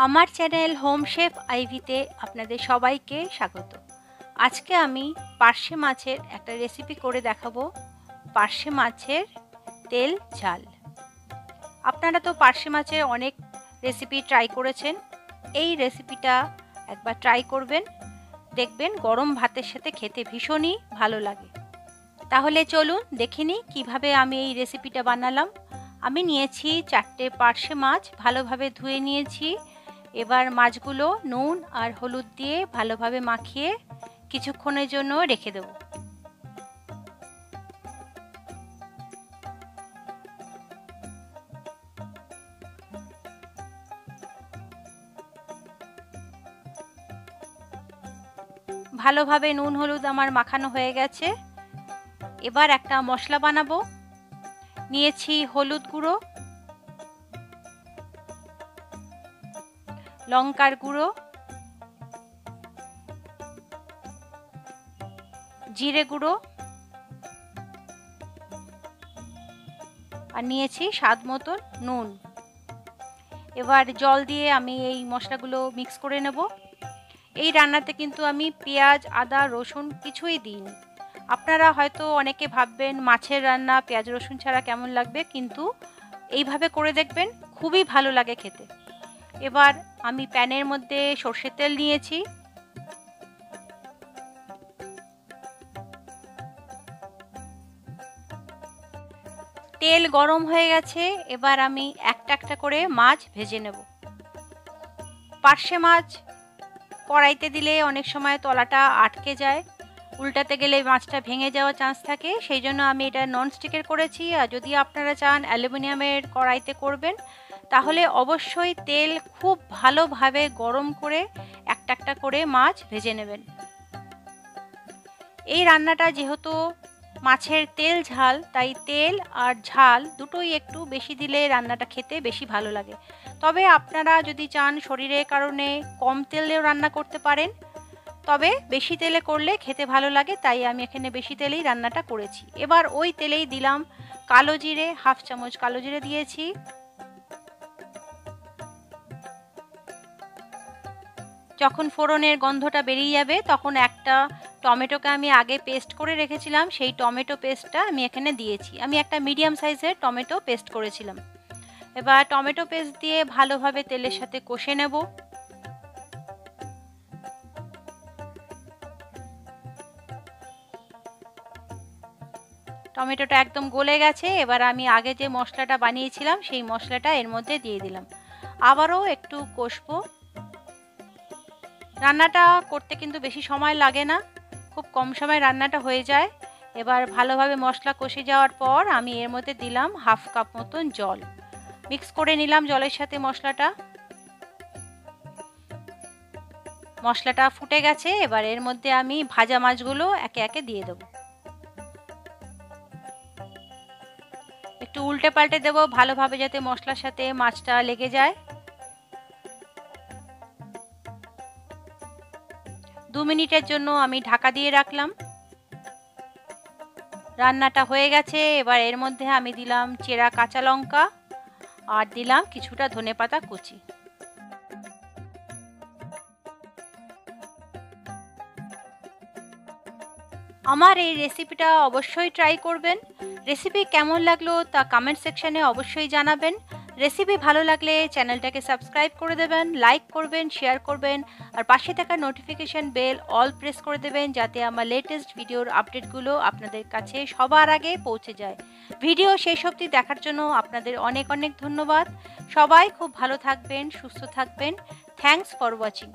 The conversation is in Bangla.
আমার চ্যানেল হোম শেফ আইভিতে আপনাদের সবাইকে স্বাগত। আজকে আমি পার্শে মাছের একটা রেসিপি করে দেখাবো। পার্শে মাছের তেল ঝাল। আপনারা তো পার্শে মাছের অনেক রেসিপি ট্রাই করেছেন। এই রেসিপিটা একবার ট্রাই করবেন, দেখবেন গরম ভাতের সাথে খেতে ভীষণই ভালো লাগে। তাহলে চলুন দেখে নিই কীভাবে আমি এই রেসিপিটা বানালাম। আমি নিয়েছি 4টে পার্শে মাছ, ভালোভাবে ধুয়ে নিয়েছি। এবার মাছগুলো নুন আর হলুদ দিয়ে ভালোভাবে মাখিয়ে কিছুক্ষণের জন্য রেখে দেব। ভালোভাবে নুন হলুদ আমার মাখানো হয়ে গেছে। এবার একটা মশলা বানাবো। নিয়েছি হলুদ গুঁড়ো, লঙ্কার গুঁড়ো, জিরে গুঁড়ো আর নিয়েছি স্বাদ মতন নুন। এবার জল দিয়ে আমি এই মশলাগুলো মিক্স করে নেব। এই রান্নাতে কিন্তু আমি পেঁয়াজ, আদা, রসুন কিছুই দিইনি। আপনারা হয়তো অনেকে ভাববেন মাছের রান্না পেঁয়াজ রসুন ছাড়া কেমন লাগবে, কিন্তু এইভাবে করে দেখবেন খুবই ভালো লাগে খেতে। এবার আমি প্যানের মধ্যে সর্ষের তেল নিয়েছি। তেল গরম হয়ে গেছে। এবার আমি একটা একটা করে মাছ ভেজে নেব। পার্শে মাছ কড়াইতে দিলে অনেক সময় তলাটা আটকে যায়, উল্টাতে গেলে মাছটা ভেঙে যাওয়ার চান্স থাকে। সেই জন্য আমি এটা ননস্টিকের করেছি। আর যদি আপনারা চান অ্যালুমিনিয়ামের কড়াইতে করবেন, তাহলে অবশ্যই তেল খুব ভালোভাবে গরম করে একটা একটা করে মাছ ভেজে নেবেন। এই রান্নাটা যেহেতু মাছের তেল ঝাল, তাই তেল আর ঝাল দুটোই একটু বেশি দিলে রান্নাটা খেতে বেশি ভালো লাগে। তবে আপনারা যদি চান শরীরের কারণে কম তেলেও রান্না করতে পারেন, তবে বেশি তেলে করলে খেতে ভালো লাগে, তাই আমি এখানে বেশি তেলেই রান্নাটা করেছি। এবার ওই তেলেই দিলাম কালো জিরে, 1/2 চামচ কালো জিরে দিয়েছি। যখন ফোড়নের গন্ধটা বেরিয়ে যাবে, তখন একটা টমেটোকে আমি আগে পেস্ট করে রেখেছিলাম, সেই টমেটো পেস্টটা আমি এখানে দিয়েছি। আমি একটা মিডিয়াম সাইজের টমেটো পেস্ট করেছিলাম। এবার টমেটো পেস্ট দিয়ে ভালোভাবে তেলের সাথে কষে নেব। টমেটোটা একদম গলে গেছে। এবার আমি আগে যে মশলাটা বানিয়েছিলাম সেই মশলাটা এর মধ্যে দিয়ে দিলাম। আবারও একটু কষবো। রান্নাটা করতে কিন্তু বেশি সময় লাগে না, খুব কম সময় রান্নাটা হয়ে যায়। এবার ভালোভাবে মশলা কষে যাওয়ার পর আমি এর মধ্যে দিলাম 1/2 কাপ মতন জল। মিক্স করে নিলাম জলের সাথে মশলাটা। মশলাটা ফুটে গেছে। এবার এর মধ্যে আমি ভাজা মাছগুলো একে একে দিয়ে দেবো। একটু উল্টে পাল্টে দেবো ভালোভাবে, যাতে মশলার সাথে মাছটা লেগে যায়। 2 মিনিটের জন্য আমি ঢাকা দিয়ে রাখলাম। রান্নাটা হয়ে গেছে। এবার এর মধ্যে আমি দিলাম চেরা কাঁচা লঙ্কা আর দিলাম কিছুটা ধনেপাতা কুচি। আমার এই রেসিপিটা অবশ্যই ট্রাই করবেন। রেসিপি কেমন লাগলো তা কমেন্ট সেকশনে অবশ্যই জানাবেন। রেসিপি ভালো লাগলে চ্যানেলটাকে সাবস্ক্রাইব করে দেবেন, লাইক করবেন, শেয়ার করবেন আর পাশে থাকা নোটিফিকেশন বেল অল প্রেস করে দেবেন, যাতে আমার লেটেস্ট ভিডিওর আপডেটগুলো আপনাদের কাছে সবার আগে পৌঁছে যায়। ভিডিও শেষ অবধি দেখার জন্য আপনাদের অনেক অনেক ধন্যবাদ। সবাই খুব ভালো থাকবেন, সুস্থ থাকবেন। Thanks for watching.